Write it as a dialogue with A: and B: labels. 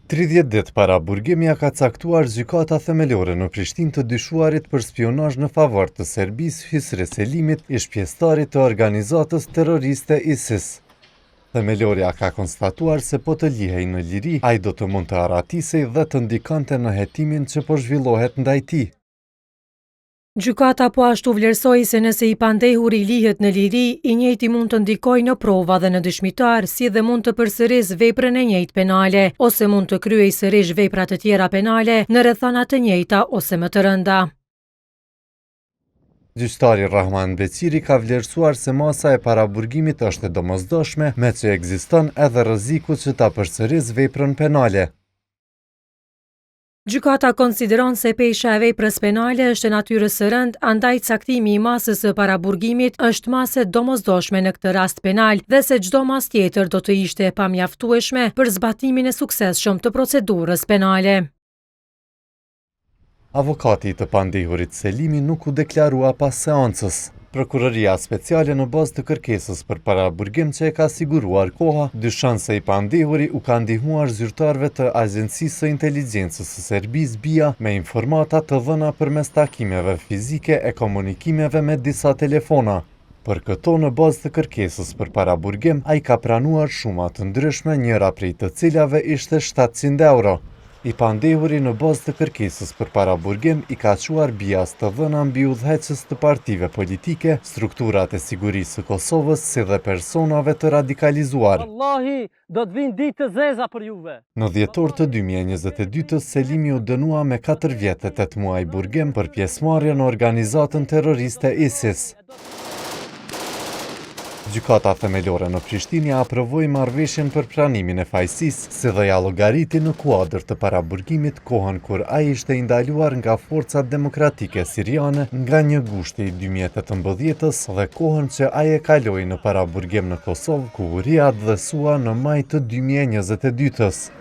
A: 30 ditë para burgimja ka caktuar gjykata themelore në Prishtinë të dyshuarit për spionazh në favor të Serbisë Hysre Selimit, ish pjesëtarit të organizatës terroriste ISIS. Themelorja ka konstatuar se po të lihej në liri, ai do të mund të aratisej dhe të ndikante në hetimin që po zhvillohet ndaj tij.
B: Gjykata po ashtu vlerësoi se nëse i pandehuri lihet në liri, i njëjti mund të ndikojë në prova dhe në dëshmitar, si dhe mund të përsërisë veprën e njëjtë penale, ose mund të kryej sërish vepra të tjera penale në rrethana të njëjta ose më të rënda.
A: Gjyqtari Rahman Beqiri ka vlerësuar se masa e paraburgimit është e domosdoshme, me që ekziston edhe rreziku që ta përsërisë veprën penale.
B: Gjykata konsideron se pesha e veprës penale është e natyrës së rëndë, andaj caktimi i masës së paraburgimit është masë e domosdoshme në këtë rast penal dhe se çdo masë tjetër do të ishte e pamjaftueshme për zbatimin e suksesshëm të procedurës penale.
A: Avokati i të pandehurit Selimi nuk u deklarua pas seancës. Prokuroria speciale në bazë të kërkesës për paraburgim që e ka siguruar koha, dyshon se i pandehuri u ka ndihmuar zyrtarëve të Agjencisë së Inteligjencës së Serbisë BIA me informata të dhëna përmes takimeve fizike e komunikimeve me disa telefona. Për këto në bazë të kërkesës për paraburgim, ai ka pranuar shuma të ndryshme, njëra prej të cilave ishte 700 euro. I pandehuri në bazë të kërkesës për paraburgim i ka quar bias të dhëna mbi udhëheqës të partive politike, strukturat e sigurisë së Kosovës, si dhe personave të radikalizuar.
C: Wallahi, do të vinë ditë të zeza për juve.
A: Në dhjetor të 2022, Selimi u dënua me 4 vjet e 8 muaj burgim për pjesëmarrje në organizatën terroriste ISIS. Gjykata themelore në Prishtinë aprovoi marrëveshjen për pranimin e fajësisë, si dhe ja llogariti në kuadër të paraburgimit kohën kur ai ishte ndaluar nga forcat demokratike siriane nga 1 gushti i 2018-s dhe kohën që ai e kaloi në paraburgim në Kosovë, ku u riadhësua në maj të 2022-s.